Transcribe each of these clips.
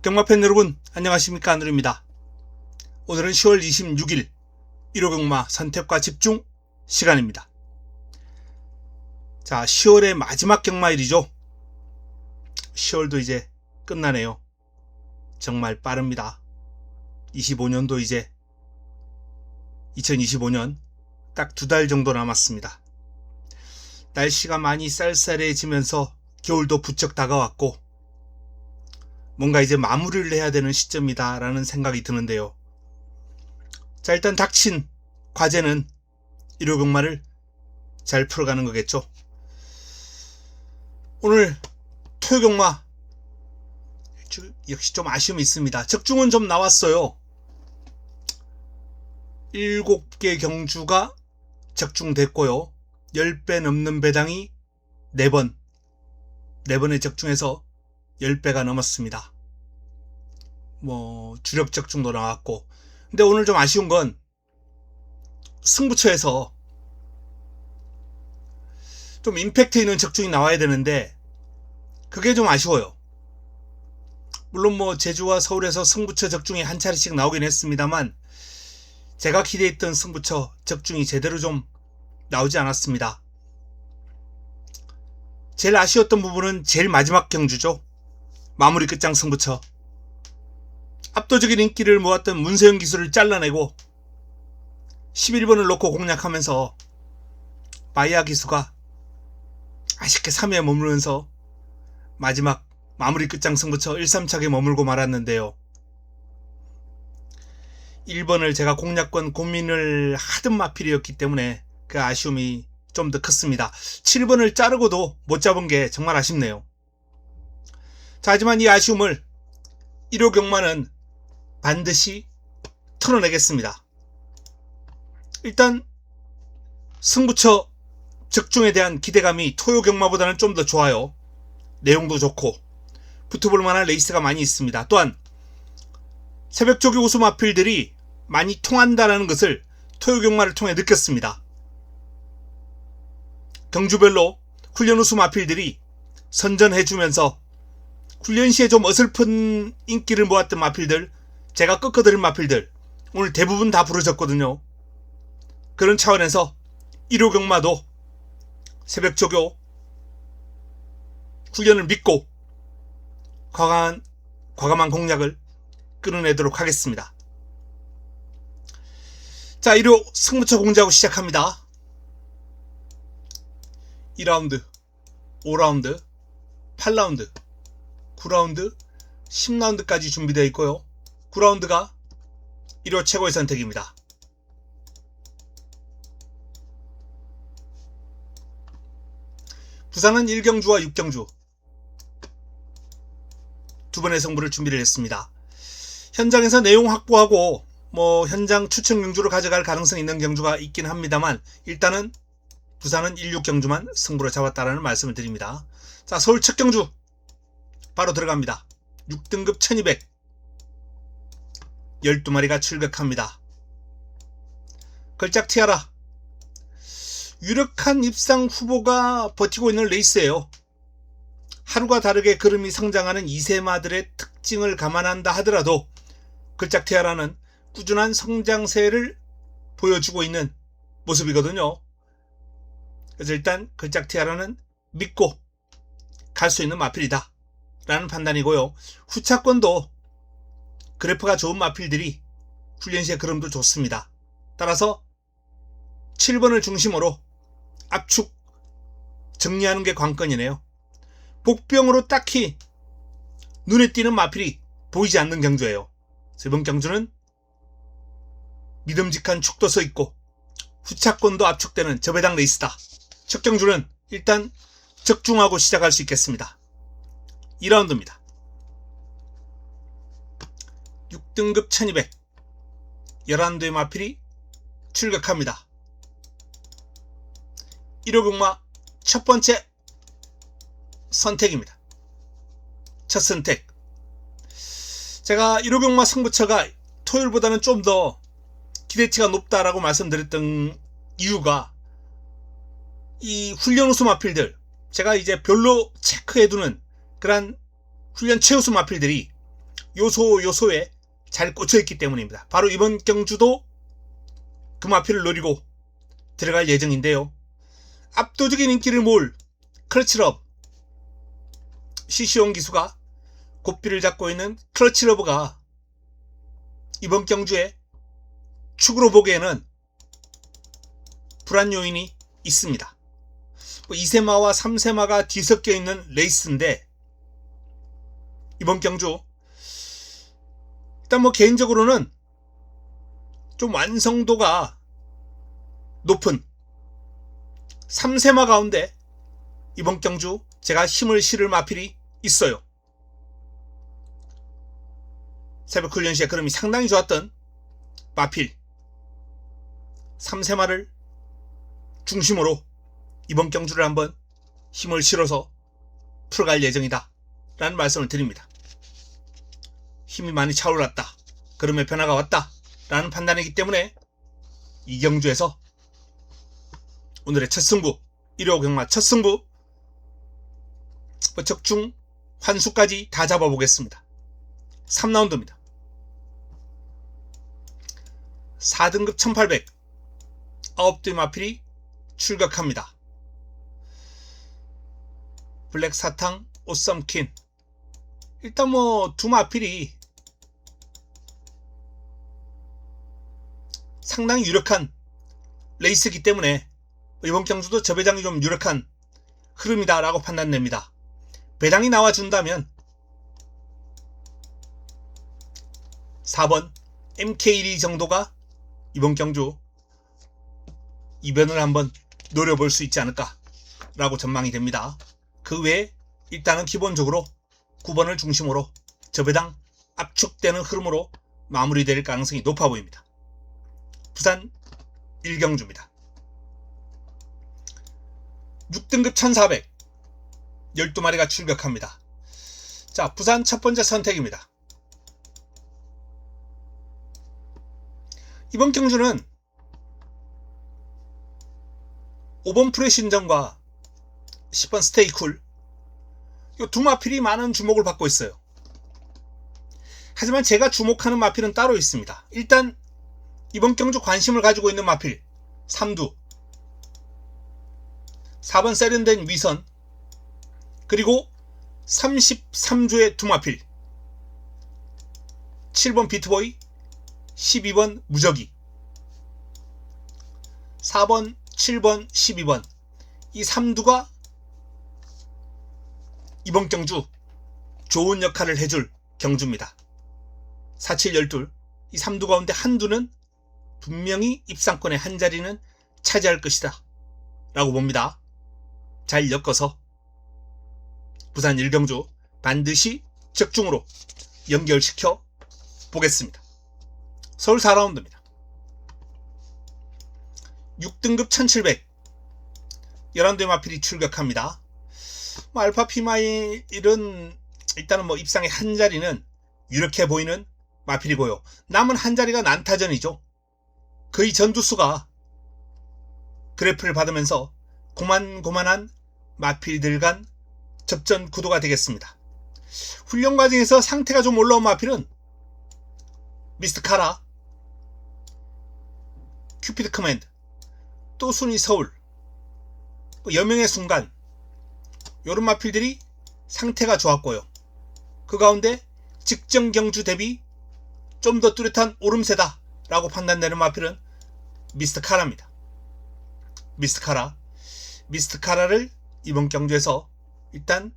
경마팬 여러분 안녕하십니까, 안드루입니다. 오늘은 10월 26일 1호 경마 선택과 집중 시간입니다. 자, 10월의 마지막 경마일이죠. 10월도 이제 끝나네요. 정말 빠릅니다. 25년도 이제 2025년 딱 2달 정도 남았습니다. 날씨가 많이 쌀쌀해지면서 겨울도 부쩍 다가왔고 뭔가 이제 마무리를 해야 되는 시점이다 라는 생각이 드는데요. 자, 일단 닥친 과제는 1호 경마를 잘 풀어가는 거겠죠. 오늘 토요 경마 역시 좀 아쉬움이 있습니다. 적중은 좀 나왔어요. 7개 경주가 적중됐고요. 10배 넘는 배당이 4번의 적중에서 10배가 넘었습니다. 주력 적중도 나왔고. 근데 오늘 좀 아쉬운 건 승부처에서 좀 임팩트 있는 적중이 나와야 되는데 그게 좀 아쉬워요. 물론 제주와 서울에서 승부처 적중이 한 차례씩 나오긴 했습니다만 제가 기대했던 승부처 적중이 제대로 좀 나오지 않았습니다. 제일 아쉬웠던 부분은 제일 마지막 경주죠. 마무리 끝장 승부처. 압도적인 인기를 모았던 문세영 기수를 잘라내고 11번을 놓고 공략하면서 마이야 기수가 아쉽게 3위에 머무르면서 마지막 마무리 끝장 승부처 1-3착에 머물고 말았는데요. 1번을 제가 공략권 고민을 하던 마필이었기 때문에 그 아쉬움이 좀 더 컸습니다. 7번을 자르고도 못 잡은 게 정말 아쉽네요. 자, 하지만 이 아쉬움을 1호 경마는 반드시 털어내겠습니다. 일단 승부처 적중에 대한 기대감이 토요 경마보다는 좀 더 좋아요. 내용도 좋고 붙어볼 만한 레이스가 많이 있습니다. 또한 새벽조기 우수 마필들이 많이 통한다는 것을 토요 경마를 통해 느꼈습니다. 경주별로 훈련 우수 마필들이 선전해주면서 훈련 시에 좀 어설픈 인기를 모았던 마필들, 제가 꺾어드린 마필들 오늘 대부분 다 부러졌거든요. 그런 차원에서 1호 경마도 새벽조교 훈련을 믿고 과감한 공략을 끌어내도록 하겠습니다. 자, 1호 승부처 공지하고 시작합니다. 2라운드, 5라운드, 8라운드, 9라운드, 10라운드까지 준비되어 있고요. 9라운드가 1호 최고의 선택입니다. 부산은 1경주와 6경주 두 번의 승부를 준비를 했습니다. 현장에서 내용 확보하고 현장 추천 경주로 가져갈 가능성이 있는 경주가 있긴 합니다만 일단은 부산은 16경주만 승부로 잡았다라는 말씀을 드립니다. 자, 서울 첫 경주 바로 들어갑니다. 6등급 1200 12마리가 출격합니다. 걸작 티아라 유력한 입상 후보가 버티고 있는 레이스예요. 하루가 다르게 걸음이 성장하는 2세마들의 특징을 감안한다 하더라도 걸작 티아라는 꾸준한 성장세를 보여주고 있는 모습이거든요. 그래서 일단 걸작 티아라는 믿고 갈 수 있는 마필이다 라는 판단이고요. 후차권도 그래프가 좋은 마필들이 훈련시의 걸음도 좋습니다. 따라서 7번을 중심으로 압축 정리하는 게 관건이네요. 복병으로 딱히 눈에 띄는 마필이 보이지 않는 경주예요. 이번 경주는 믿음직한 축도 서 있고 후차권도 압축되는 저배당 레이스다. 첫 경주는 일단 적중하고 시작할 수 있겠습니다. 2라운드입니다. 6등급 1200 11대의 마필이 출격합니다. 1호 경마 첫 번째 선택입니다. 첫 선택. 제가 1호 경마 승부처가 토요일보다는 좀 더 기대치가 높다라고 말씀드렸던 이유가 이 훈련 우수 마필들, 제가 이제 별로 체크해두는 그런 훈련 최우수 마필들이 요소에 잘 꽂혀있기 때문입니다. 바로 이번 경주도 그 마필을 노리고 들어갈 예정인데요. 압도적인 인기를 모을 클러치러브, 시시온 기수가 고삐를 잡고 있는 클러치러브가 이번 경주에 축으로 보기에는 불안 요인이 있습니다. 2세마와 3세마가 뒤섞여 있는 레이스인데 이번 경주 일단 개인적으로는 좀 완성도가 높은 3세마 가운데 이번 경주 제가 힘을 실을 마필이 있어요. 새벽 훈련 시에 그름이 상당히 좋았던 마필 3세마를 중심으로 이번 경주를 한번 힘을 실어서 풀어갈 예정이다 라는 말씀을 드립니다. 힘이 많이 차올랐다, 그름의 변화가 왔다 라는 판단이기 때문에 이 경주에서 오늘의 첫 승부, 1호 경마 첫 승부 적중 환수까지 다 잡아보겠습니다. 3라운드입니다. 4등급 1800 9대 마필이 출격합니다. 블랙 사탕, 오썸킨. 일단 두 마필이 상당히 유력한 레이스이기 때문에 이번 경주도 저 배당이 좀 유력한 흐름이다 라고 판단됩니다. 배당이 나와준다면 4번 MK1 정도가 이번 경주 이변을 한번 노려볼 수 있지 않을까 라고 전망이 됩니다. 그 외에 일단은 기본적으로 9번을 중심으로 저 배당 압축되는 흐름으로 마무리될 가능성이 높아 보입니다. 부산 1경주입니다. 6등급 1400 12마리가 출격합니다. 자, 부산 첫 번째 선택입니다. 이번 경주는 5번 프레신전과 10번 스테이쿨 이 두 마필이 많은 주목을 받고 있어요. 하지만 제가 주목하는 마필은 따로 있습니다. 일단 이번 경주 관심을 가지고 있는 마필 3두 4번 세련된 위선 그리고 33주의 두 마필 7번 비트보이 12번 무적이 4번 7번 12번 이 3두가 이번 경주 좋은 역할을 해줄 경주입니다. 4712 이 3두 가운데 한두는 분명히 입상권의 한 자리는 차지할 것이다 라고 봅니다. 잘 엮어서 부산 1경주 반드시 적중으로 연결시켜 보겠습니다. 서울 4라운드입니다. 6등급 1700 11대 마필이 출격합니다. 알파 피마일은 일단은 입상의 한 자리는 유력해 보이는 마필이고요. 남은 한 자리가 난타전이죠. 거의 전두수가 그래프를 받으면서 고만고만한 마필들 간 접전 구도가 되겠습니다. 훈련 과정에서 상태가 좀 올라온 마필은 미스트 카라, 큐피드 커맨드, 또 순위 서울, 여명의 순간 요런 마필들이 상태가 좋았고요. 그 가운데 직전 경주 대비 좀 더 뚜렷한 오름세다 라고 판단되는 마필은 미스트 카라입니다. 미스트 카라를 이번 경주에서 일단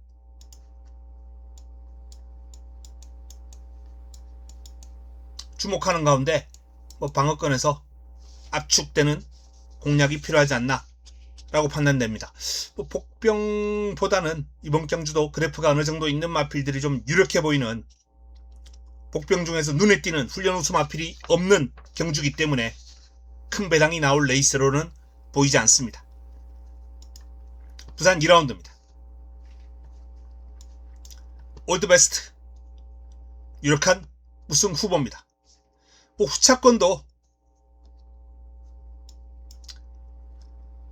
주목하는 가운데 방어권에서 압축되는 공략이 필요하지 않나 라고 판단됩니다. 복병보다는 이번 경주도 그래프가 어느 정도 있는 마필들이 좀 유력해 보이는, 복병 중에서 눈에 띄는 훈련 우수 마필이 없는 경주이기 때문에 큰 배당이 나올 레이스로는 보이지 않습니다. 부산 2라운드입니다. 올드베스트 유력한 우승 후보입니다. 후차권도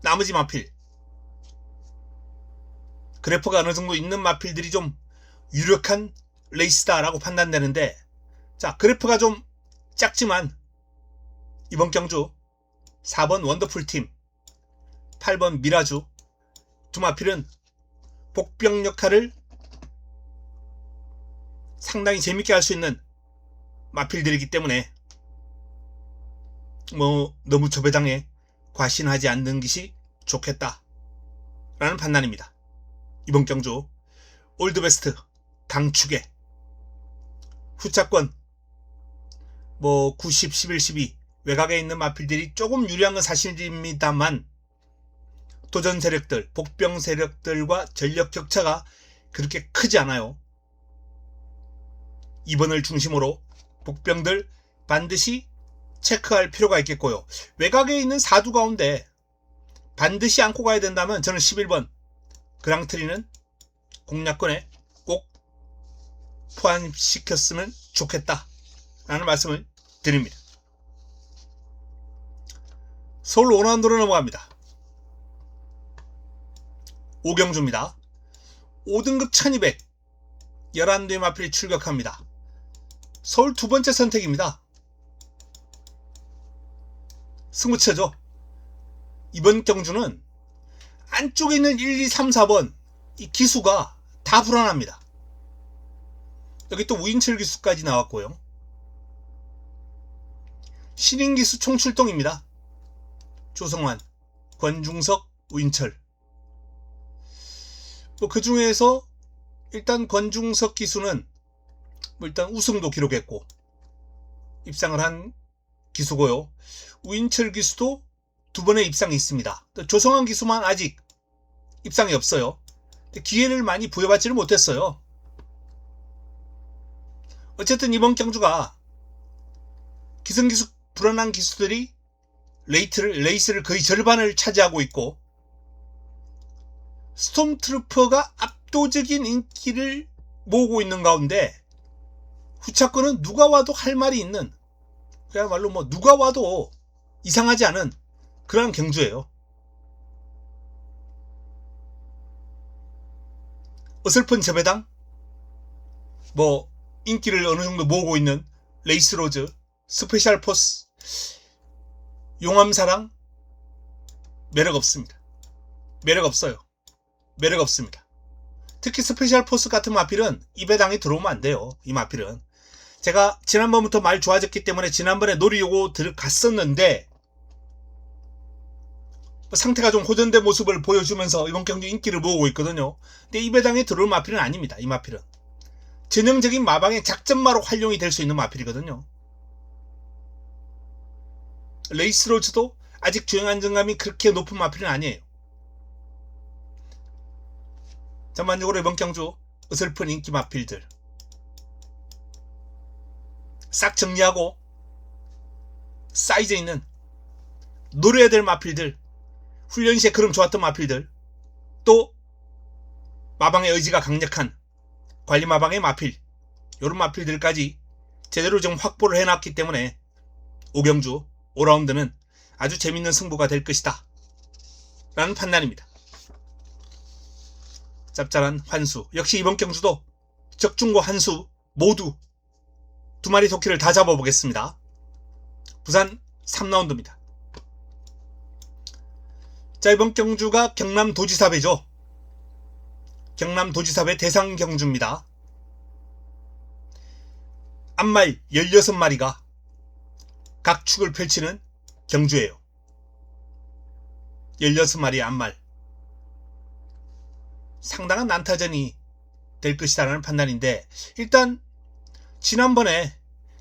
나머지 마필, 그래프가 어느 정도 있는 마필들이 좀 유력한 레이스다라고 판단되는데, 자, 그래프가 좀 작지만 이번 경주 4번 원더풀팀, 8번 미라주 두 마필은 복병 역할을 상당히 재밌게 할 수 있는 마필들이기 때문에 너무 저 배당에 과신하지 않는 것이 좋겠다 라는 판단입니다. 이번 경주 올드베스트 강축에 후차권 90, 11, 12 외곽에 있는 마필들이 조금 유리한 건 사실입니다만, 도전 세력들, 복병 세력들과 전력 격차가 그렇게 크지 않아요. 2번을 중심으로 복병들 반드시 체크할 필요가 있겠고요. 외곽에 있는 사두 가운데 반드시 안고 가야 된다면 저는 11번 그랑트리는 공략권에 꼭 포함시켰으면 좋겠다 라는 말씀을 드립니다. 서울 원안도로 넘어갑니다. 5경주입니다. 5등급 1200 11대의 마필이 출격합니다. 서울 두 번째 선택입니다. 승부처죠. 이번 경주는 안쪽에 있는 1, 2, 3, 4번 이 기수가 다 불안합니다. 여기 또 우인철 기수까지 나왔고요. 신인 기수 총출동입니다. 조성환, 권중석, 우인철. 그 중에서 일단 권중석 기수는 일단 우승도 기록했고 입상을 한 기수고요. 우인철 기수도 두 번의 입상이 있습니다. 조성환 기수만 아직 입상이 없어요. 기회를 많이 부여받지를 못했어요. 어쨌든 이번 경주가 기성기수 불안한 기수들이 레이스를 거의 절반을 차지하고 있고, 스톰트루퍼가 압도적인 인기를 모으고 있는 가운데 후차권은 누가 와도 할 말이 있는, 그야말로 누가 와도 이상하지 않은 그런 경주예요. 어설픈 저배당, 인기를 어느 정도 모으고 있는 레이스로즈, 스페셜 포스, 용암사랑, 매력 없습니다. 매력 없어요. 매력 없습니다. 특히 스페셜 포스 같은 마필은 이 배당에 들어오면 안 돼요. 이 마필은. 제가 지난번부터 말 좋아졌기 때문에 지난번에 노리려고 들어갔었는데, 상태가 좀 호전된 모습을 보여주면서 이번 경주 인기를 모으고 있거든요. 근데 이 배당에 들어올 마필은 아닙니다. 이 마필은. 전형적인 마방의 작전마로 활용이 될 수 있는 마필이거든요. 레이스로즈도 아직 주행 안정감이 그렇게 높은 마필은 아니에요. 전반적으로 이번 경주 어설픈 인기 마필들 싹 정리하고 사이즈 있는 노려야 될 마필들, 훈련 시에 그럼 좋았던 마필들, 또 마방의 의지가 강력한 관리 마방의 마필, 이런 마필들까지 제대로 좀 확보를 해놨기 때문에 5경주 5라운드는 아주 재밌는 승부가 될 것이다 라는 판단입니다. 짭짤한 환수, 역시 이번 경주도 적중고 한수 모두 두 마리 토끼를 다 잡아보겠습니다. 부산 3라운드입니다. 자, 이번 경주가 경남도지사배죠. 경남도지사배 대상 경주입니다. 앞말 16마리가 각축을 펼치는 경주예요. 16마리의 앞말. 상당한 난타전이 될 것이다라는 판단인데, 일단 지난번에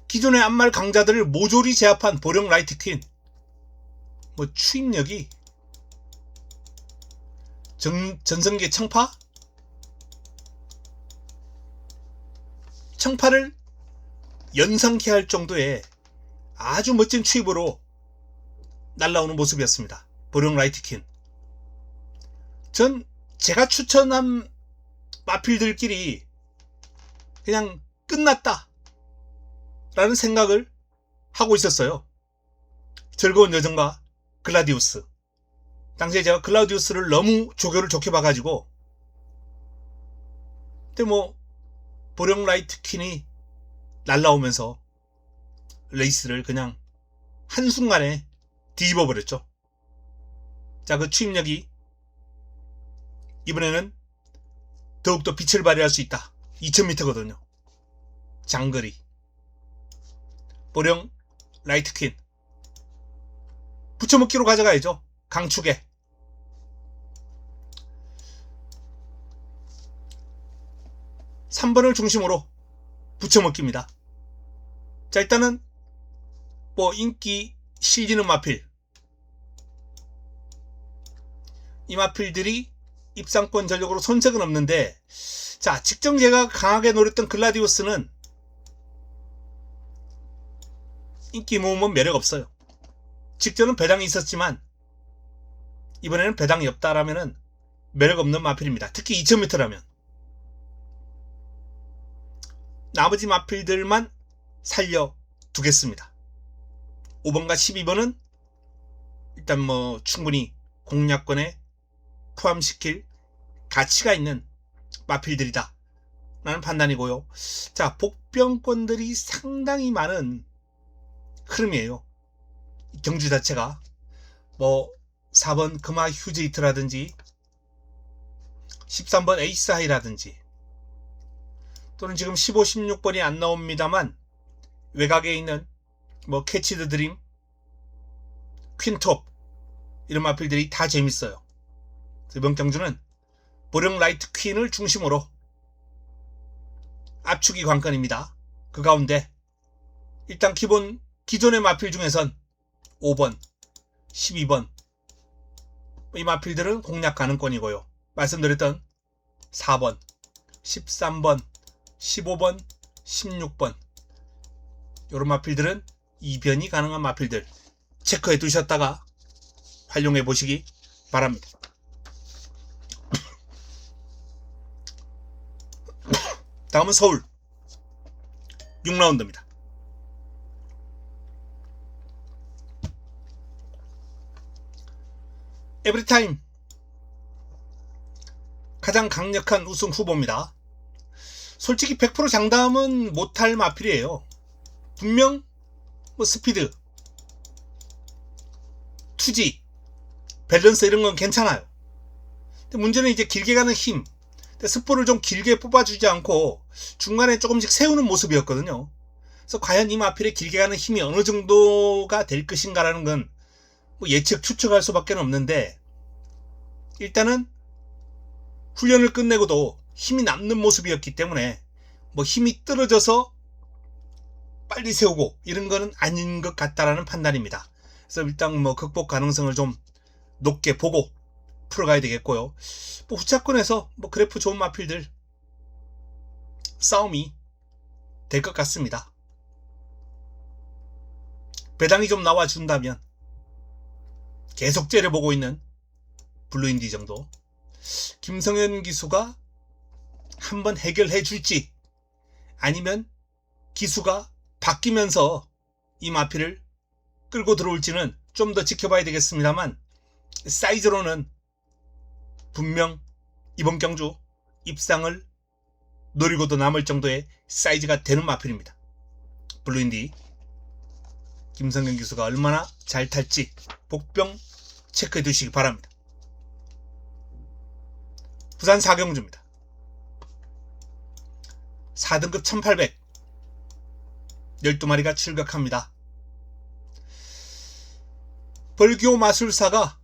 기존의 앞말 강자들을 모조리 제압한 보령 라이트 퀸, 추임력이 전성기의 청파를 연상케 할 정도의 아주 멋진 추입으로 날아오는 모습이었습니다. 보령 라이트 퀸. 전 제가 추천한 마필들끼리 그냥 끝났다 라는 생각을 하고 있었어요. 즐거운 여정과 글라디우스. 당시에 제가 글라디우스를 너무 조교를 좋게 봐가지고, 근데 보령 라이트 퀸이 날라오면서 레이스를 그냥 한순간에 뒤집어 버렸죠. 자, 그 추임력이 이번에는 더욱더 빛을 발휘할 수 있다. 2000m거든요. 장거리. 보령 라이트 퀸. 붙여먹기로 가져가야죠. 강축에. (3번을) 중심으로 붙여먹기입니다. 자, 일단은 뭐 인기 실리는 마필, 이 마필들이 입상권 전력으로 손색은 없는데, 자, 직전 제가 강하게 노렸던 글라디우스는 인기 모으면 매력 없어요. 직전은 배당이 있었지만 이번에는 배당이 없다라면은 매력 없는 마필입니다. 특히 2000m라면. 나머지 마필들만 살려두겠습니다. 5번과 12번은 일단 뭐 충분히 공략권에 포함시킬 가치가 있는 마필들이다 라는 판단이고요. 자, 복병권들이 상당히 많은 흐름이에요. 경주 자체가 뭐 4번 금화 휴즈이트라든지 13번 에이스 하이라든지, 또는 지금 15, 16번이 안 나옵니다만 외곽에 있는 뭐 캐치 더 드림, 퀸톱, 이런 마필들이 다 재밌어요. 이번 경주는 보령 라이트 퀸을 중심으로 압축이 관건입니다. 그 가운데 일단 기존의 마필 중에선 5번, 12번 이 마필들은 공략 가능권이고요. 말씀드렸던 4번, 13번, 15번, 16번 이런 마필들은 이변이 가능한 마필들 체크해 두셨다가 활용해 보시기 바랍니다. 다음은 서울 6라운드입니다. 에브리타임 가장 강력한 우승 후보입니다. 솔직히 100% 장담은 못할 마필이에요. 분명 뭐 스피드, 투지, 밸런스 이런 건 괜찮아요. 근데 문제는 이제 길게 가는 힘, 스포를 좀 길게 뽑아주지 않고 중간에 조금씩 세우는 모습이었거든요. 그래서 과연 이 마필의 길게 가는 힘이 어느 정도가 될 것인가라는 건 뭐 예측, 추측할 수밖에 없는데, 일단은 훈련을 끝내고도 힘이 남는 모습이었기 때문에 뭐 힘이 떨어져서 빨리 세우고 이런 거는 아닌 것 같다라는 판단입니다. 그래서 일단 뭐 극복 가능성을 좀 높게 보고 풀어가야 되겠고요. 뭐 후차권에서 뭐 그래프 좋은 마필들 싸움이 될 것 같습니다. 배당이 좀 나와준다면 계속 째려보고 있는 블루인디 정도, 김성현 기수가 한번 해결해 줄지 아니면 기수가 바뀌면서 이 마필을 끌고 들어올지는 좀 더 지켜봐야 되겠습니다만, 사이즈로는 분명 이번 경주 입상을 노리고도 남을 정도의 사이즈가 되는 마필입니다. 블루인디 김성현 기수가 얼마나 잘 탈지 복병 체크해 두시기 바랍니다. 부산 4경주입니다. 4등급 1800 12마리가 출격합니다. 벌교 마술사가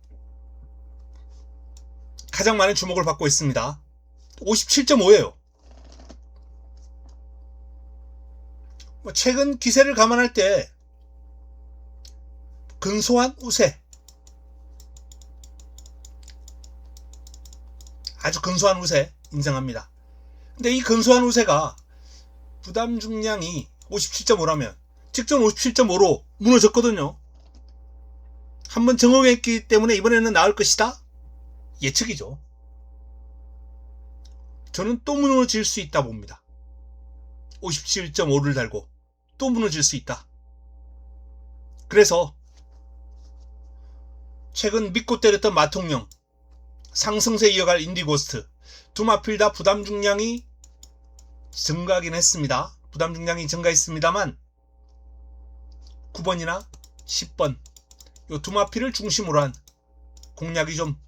가장 많은 주목을 받고 있습니다. 57.5예요. 최근 기세를 감안할 때 근소한 우세, 아주 근소한 우세 인정합니다. 근데 이 근소한 우세가 부담 중량이 57.5라면 직전 57.5로 무너졌거든요. 한번 정응했기 때문에 이번에는 나을 것이다? 예측이죠. 저는 또 무너질 수 있다 봅니다. 57.5를 달고 또 무너질 수 있다. 그래서 최근 믿고 때렸던 마통령, 상승세 이어갈 인디고스트 두 마필 다 부담 중량이 증가하긴 했습니다. 부담 중량이 증가했습니다만 9번이나 10번 이 두 마필을 중심으로 한 공략이 좀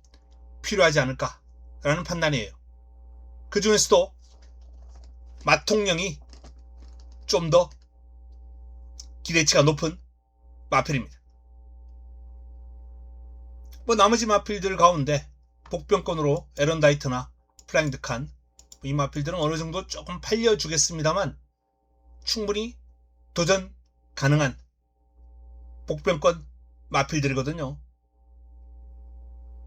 필요하지 않을까라는 판단이에요. 그 중에서도 마통령이 좀 더 기대치가 높은 마필입니다. 나머지 마필들 가운데 복병권으로 에런다이트나 플라잉 득한 이 마필들은 어느 정도 조금 팔려주겠습니다만 충분히 도전 가능한 복병권 마필들이거든요.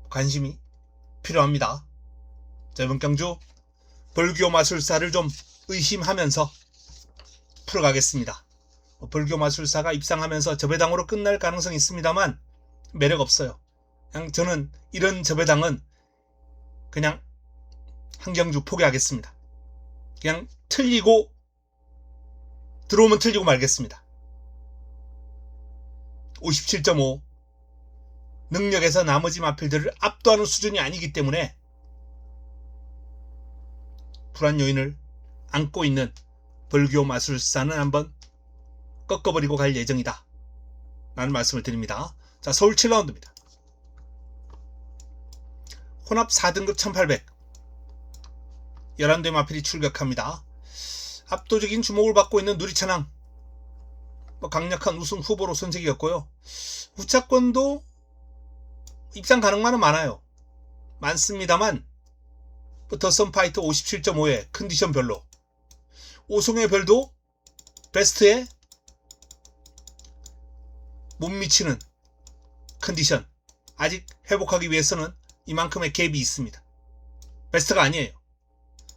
관심이 필요합니다. 자, 이번 경주 벌교 마술사를 좀 의심하면서 풀어가겠습니다. 벌교 마술사가 입상하면서 저배당으로 끝날 가능성이 있습니다만 매력 없어요. 그냥 저는 이런 저배당은 그냥 한 경주 포기하겠습니다. 그냥 틀리고 들어오면 틀리고 말겠습니다. 57.5 능력에서 나머지 마필들을 압도하는 수준이 아니기 때문에 불안 요인을 안고 있는 벌교 마술사는 한번 꺾어버리고 갈 예정이다 라는 말씀을 드립니다. 자, 서울 7라운드입니다. 혼합 4등급 1800 11대 마필이 출격합니다. 압도적인 주목을 받고 있는 누리천왕 강력한 우승 후보로 손색이었고요. 우차권도 입상 가능만은 많아요. 많습니다만 더선 파이터 57.5에 컨디션 별로, 오송의 별도 베스트에 못 미치는 컨디션, 아직 회복하기 위해서는 이만큼의 갭이 있습니다. 베스트가 아니에요.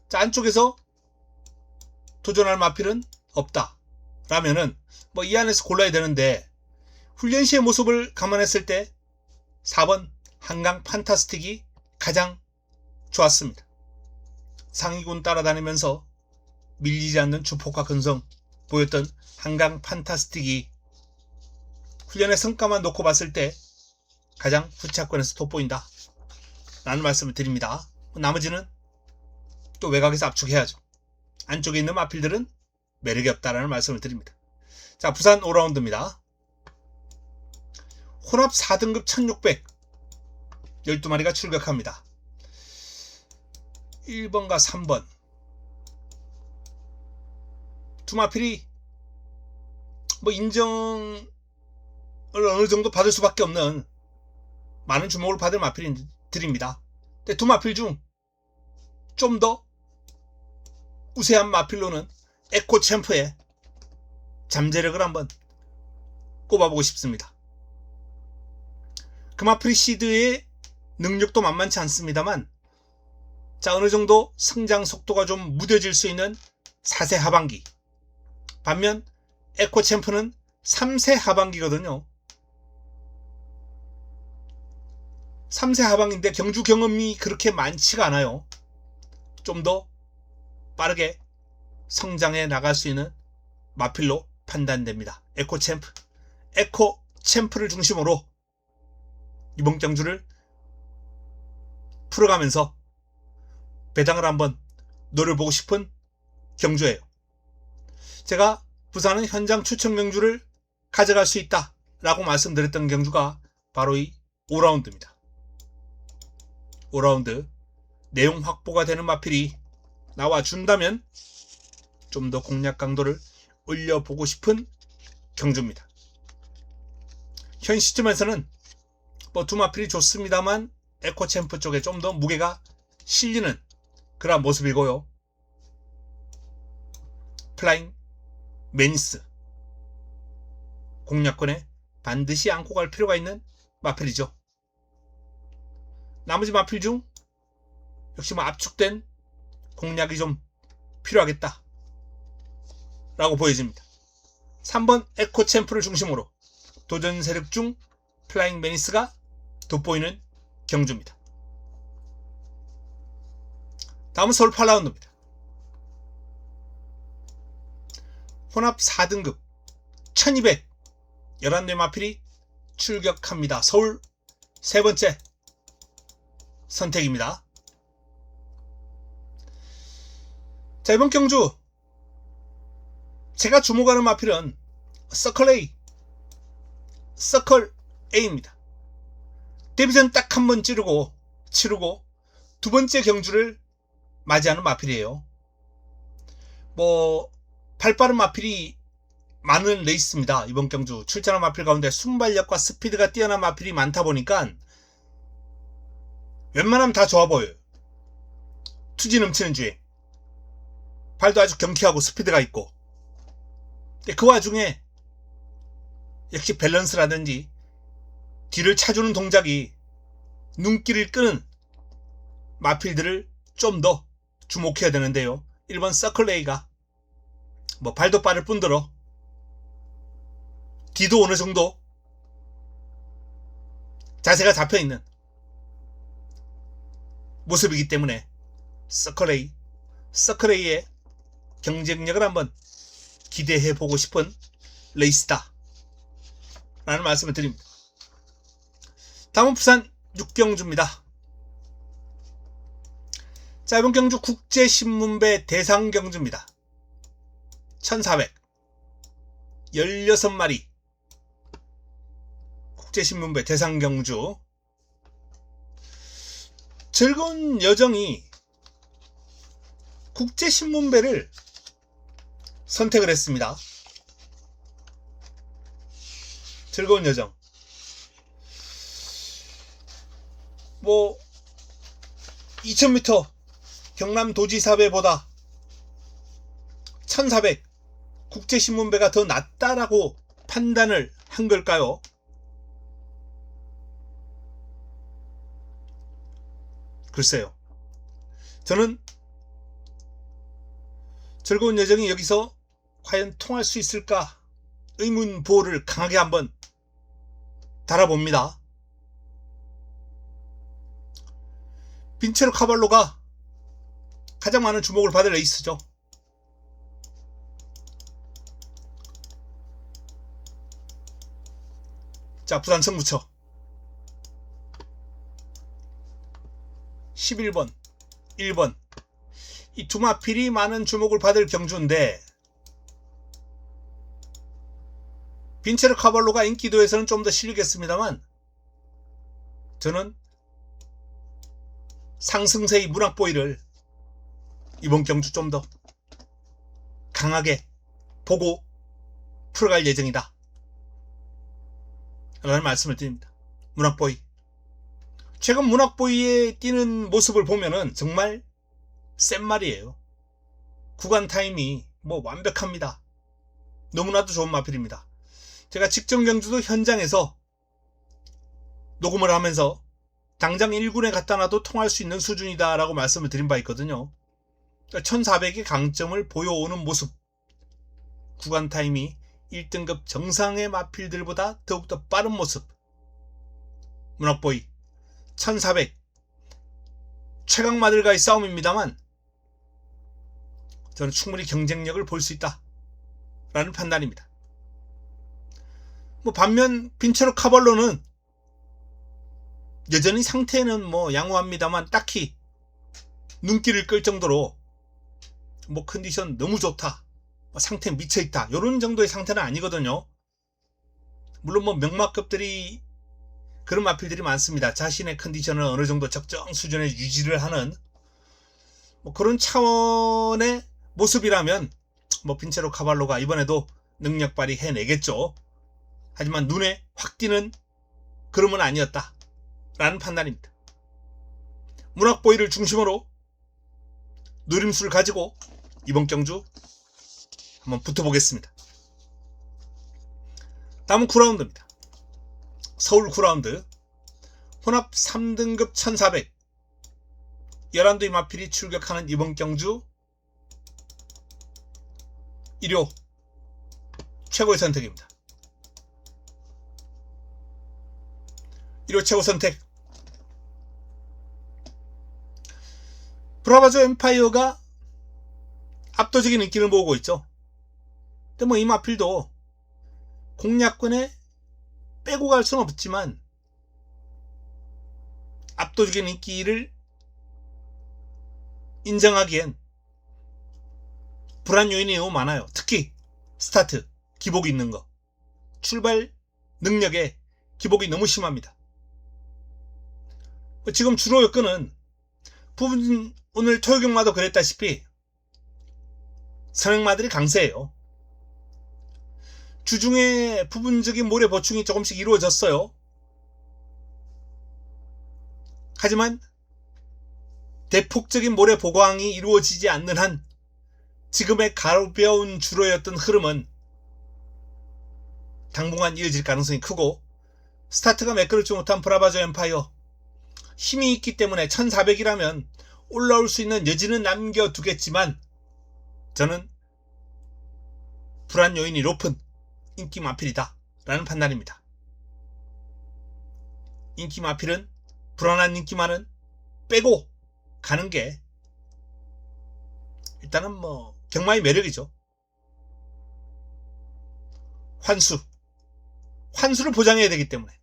자, 안쪽에서 도전할 마필은 없다 라면은 이 안에서 골라야 되는데 훈련 시의 모습을 감안했을 때 4번 한강 판타스틱이 가장 좋았습니다. 상위군 따라다니면서 밀리지 않는 주폭과 근성 보였던 한강 판타스틱이 훈련의 성과만 놓고 봤을 때 가장 후차권에서 돋보인다 라는 말씀을 드립니다. 나머지는 또 외곽에서 압축해야죠. 안쪽에 있는 마필들은 매력이 없다라는 말씀을 드립니다. 자, 부산 5라운드입니다. 혼합 4등급 1600 12마리가 출격합니다. 1번과 3번 두 마필이 인정을 어느 정도 받을 수밖에 없는 많은 주목을 받을 마필들입니다. 근데 두 마필 중 좀 더 우세한 마필로는 에코 챔프의 잠재력을 한번 꼽아보고 싶습니다. 그 마필 시드의 능력도 만만치 않습니다만 자, 어느 정도 성장 속도가 좀 무뎌질 수 있는 4세 하반기, 반면 에코 챔프는 3세 하반기거든요. 3세 하반기인데 경주 경험이 그렇게 많지가 않아요. 좀 더 빠르게 성장해 나갈 수 있는 마필로 판단됩니다. 에코 챔프를 중심으로 이번 경주를 풀어가면서 배당을 한번 노려보고 싶은 경주예요. 제가 부산은 현장 추천 경주를 가져갈 수 있다 라고 말씀드렸던 경주가 바로 이 5라운드입니다. 5라운드 내용 확보가 되는 마필이 나와준다면 좀 더 공략 강도를 올려보고 싶은 경주입니다. 현 시점에서는 두 마필이 좋습니다만 에코 챔프 쪽에 좀 더 무게가 실리는 그런 모습이고요. 플라잉 매니스 공략권에 반드시 안고 갈 필요가 있는 마필이죠. 나머지 마필 중 역시 압축된 공략이 좀 필요하겠다 라고 보여집니다. 3번 에코 챔프를 중심으로 도전 세력 중 플라잉 매니스가 돋보이는 경주입니다. 다음은 서울 8라운드입니다. 혼합 4등급 1200 11대 마필이 출격합니다. 서울 세 번째 선택입니다. 자, 이번 경주 제가 주목하는 마필은 서클 A입니다. 데뷔전 딱 한 번 치르고 두 번째 경주를 맞이하는 마필이에요. 발빠른 마필이 많은 레이스입니다. 이번 경주 출전한 마필 가운데 순발력과 스피드가 뛰어난 마필이 많다 보니까 웬만하면 다 좋아 보여요. 투지 넘치는 주행, 발도 아주 경쾌하고 스피드가 있고, 그 와중에 역시 밸런스라든지 뒤를 차주는 동작이 눈길을 끄는 마필들을 좀 더 주목해야 되는데요. 1번 서클 A가 발도 빠를 뿐더러 뒤도 어느 정도 자세가 잡혀있는 모습이기 때문에 서클 A의 경쟁력을 한번 기대해보고 싶은 레이스다 라는 말씀을 드립니다. 다음은 부산 6경주입니다. 자, 이번 경주 국제신문배 대상경주입니다. 1400 16마리 국제신문배 대상경주. 즐거운 여정이 국제신문배를 선택을 했습니다. 즐거운 여정. 2000m 경남도지사배보다 1400 국제신문배가 더 낫다라고 판단을 한 걸까요? 글쎄요. 저는 즐거운 여정이 여기서 과연 통할 수 있을까 의문부호를 강하게 한번 달아봅니다. 빈체로 카발로가 가장 많은 주목을 받을 레이스죠. 자, 부산 승부처 11번, 1번 이 두 마필이 많은 주목을 받을 경주인데, 빈체르 카발로가 인기도에서는 좀 더 실리겠습니다만, 저는 상승세의 문학보이를 이번 경주 좀 더 강하게 보고 풀어갈 예정이다 라는 말씀을 드립니다. 문학보이, 최근 문학보이의 뛰는 모습을 보면은 정말 센 말이에요. 구간 타임이 완벽합니다. 너무나도 좋은 마필입니다. 제가 직전 경주도 현장에서 녹음을 하면서 당장 1군에 갖다 놔도 통할 수 있는 수준이다 라고 말씀을 드린 바 있거든요. 1400의 강점을 보여오는 모습, 구간 타임이 1등급 정상의 마필들보다 더욱더 빠른 모습, 문학보이 1400 최강마들과의 싸움입니다만 저는 충분히 경쟁력을 볼 수 있다 라는 판단입니다. 반면 빈체로 카발로는 여전히 상태는 양호합니다만 딱히 눈길을 끌 정도로 컨디션 너무 좋다, 상태 미쳐있다, 이런 정도의 상태는 아니거든요. 물론 명마급들이 그런 마필들이 많습니다. 자신의 컨디션을 어느 정도 적정 수준에 유지를 하는 그런 차원의 모습이라면 빈체로 카발로가 이번에도 능력 발휘해내겠죠. 하지만 눈에 확 띄는 그름은 아니었다 라는 판단입니다. 문학보이를 중심으로 노림수를 가지고 이번 경주 한번 붙어보겠습니다. 다음은 9라운드입니다. 서울 9라운드 혼합 3등급 1400 11도의 마필이 출격하는 이번 경주 1호 최고의 선택입니다. 1호 최고 선택, 브라바조 엠파이어가 압도적인 인기를 모으고 있죠. 근데 이 마필도 공략권에 빼고 갈 수는 없지만 압도적인 인기를 인정하기엔 불안 요인이 너무 많아요. 특히 스타트 기복이 있는 거, 출발 능력에 기복이 너무 심합니다. 지금 주로 여건은 부분 오늘 토요경마도 그랬다시피 선행마들이 강세예요. 주중에 부분적인 모래 보충이 조금씩 이루어졌어요. 하지만 대폭적인 모래 보강이 이루어지지 않는 한 지금의 가벼운 주로였던 흐름은 당분간 이어질 가능성이 크고, 스타트가 매끄럽지 못한 브라바조 엠파이어 힘이 있기 때문에 1400이라면 올라올 수 있는 여지는 남겨두겠지만 저는 불안 요인이 높은 인기 마필이다 라는 판단입니다. 인기 마필은 불안한 인기만은 빼고 가는 게 일단은 뭐 경마의 매력이죠. 환수를 보장해야 되기 때문에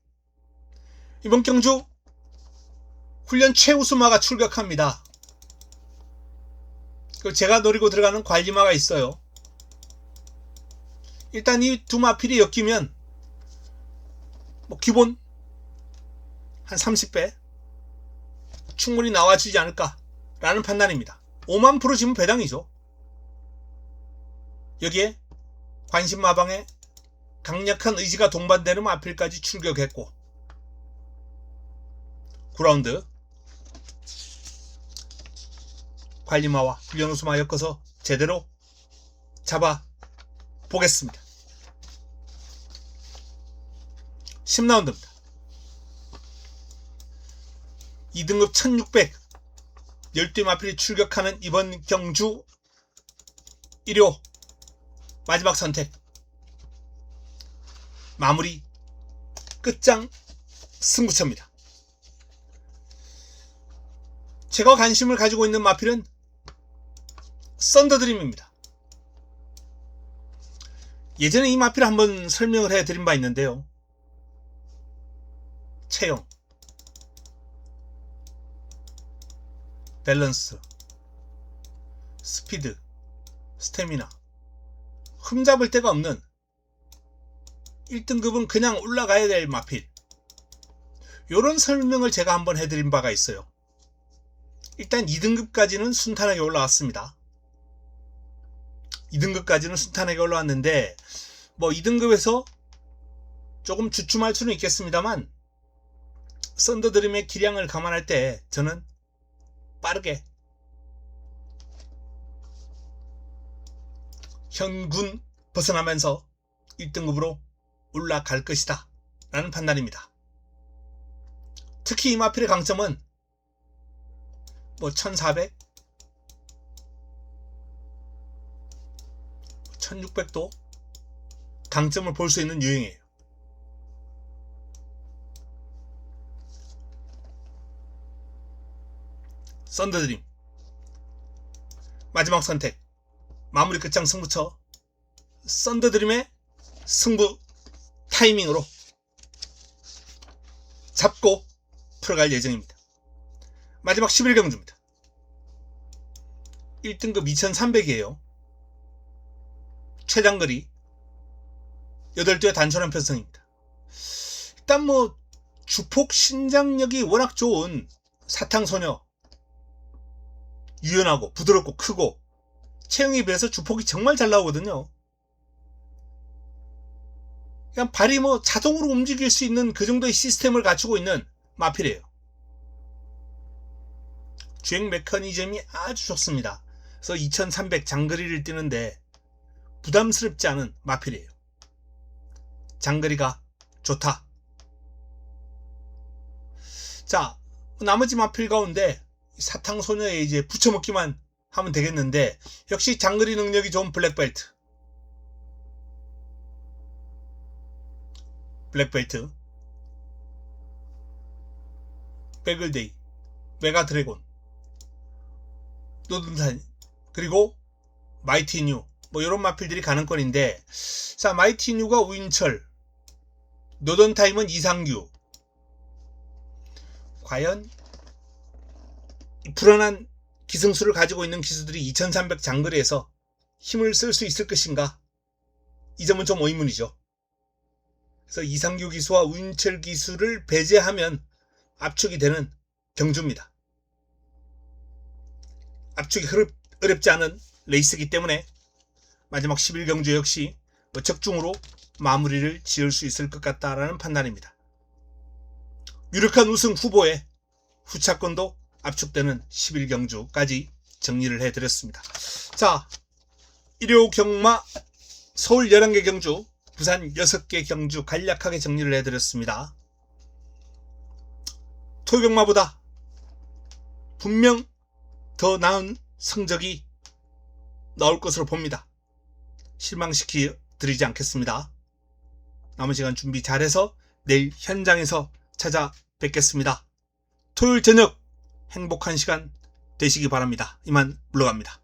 이번 경주 훈련 최우수마가 출격합니다. 제가 노리고 들어가는 관리마가 있어요. 일단 이 두 마필이 엮이면 뭐 기본 한 30배 충분히 나와주지 않을까 라는 판단입니다. 5만 프로 지금 배당이죠. 여기에 관심마방에 강력한 의지가 동반되는 마필까지 출격했고, 9라운드 관리마와 훈련우수마 엮어서 제대로 잡아 보겠습니다. 10라운드입니다. 2등급 1600 12 마필이 출격하는 이번 경주 1호 마지막 선택, 마무리 끝장 승부처입니다. 제가 관심을 가지고 있는 마필은 썬더드림입니다. 예전에 이 마필을 한번 설명을 해드린 바 있는데요. 체형, 밸런스, 스피드, 스태미나, 흠잡을 데가 없는 1등급은 그냥 올라가야 될 마필, 요런 설명을 제가 한번 해드린 바가 있어요. 일단 2등급까지는 순탄하게 올라왔습니다. 2등급까지는 순탄하게 올라왔는데 뭐 2등급에서 조금 주춤할 수는 있겠습니다만 썬더드림의 기량을 감안할 때 저는 빠르게 현군 벗어나면서 1등급으로 올라갈 것이다 라는 판단입니다. 특히 이 마필의 강점은 뭐 1400, 1600도 강점을 볼 수 있는 유형이에요. 썬더드림 마지막 선택, 마무리 끝장 승부처 썬더드림의 승부 타이밍으로 잡고 풀어갈 예정입니다. 마지막 11경주입니다. 1등급 2300이에요. 최장거리 8두의 단촐한 편성입니다. 일단 뭐 주폭 신장력이 워낙 좋은 사탕소녀, 유연하고 부드럽고 크고 체형에 비해서 주폭이 정말 잘 나오거든요. 그냥 발이 뭐 자동으로 움직일 수 있는 그 정도의 시스템을 갖추고 있는 마필이에요. 주행 메커니즘이 아주 좋습니다. 그래서 2300 장거리를 뛰는데 부담스럽지 않은 마필이에요. 장거리가 좋다. 자, 나머지 마필 가운데 사탕소녀에 이제 붙여먹기만 하면 되겠는데, 역시 장거리 능력이 좋은 블랙벨트, 베글데이, 메가드래곤, 노든탄, 그리고 마이티뉴, 뭐 이런 마필들이 가능권인데, 자, 마이티뉴가 우인철, 노던타임은 이상규. 과연 불안한 기승수를 가지고 있는 기수들이 2300 장거리에서 힘을 쓸 수 있을 것인가? 이 점은 좀 의문이죠. 그래서 이상규 기수와 우윤철 기수를 배제하면 압축이 되는 경주입니다. 압축이 어렵지 않은 레이스이기 때문에 마지막 11경주 역시 적중으로 마무리를 지을 수 있을 것 같다라는 판단입니다. 유력한 우승 후보의 후차권도 압축되는 11경주까지 정리를 해드렸습니다. 자, 일요 경마 서울 11개 경주, 부산 6개 경주 간략하게 정리를 해드렸습니다. 토요경마보다 분명 더 나은 성적이 나올 것으로 봅니다. 실망시켜 드리지 않겠습니다. 남은 시간 준비 잘해서 내일 현장에서 찾아뵙겠습니다. 토요일 저녁 행복한 시간 되시기 바랍니다. 이만 물러갑니다.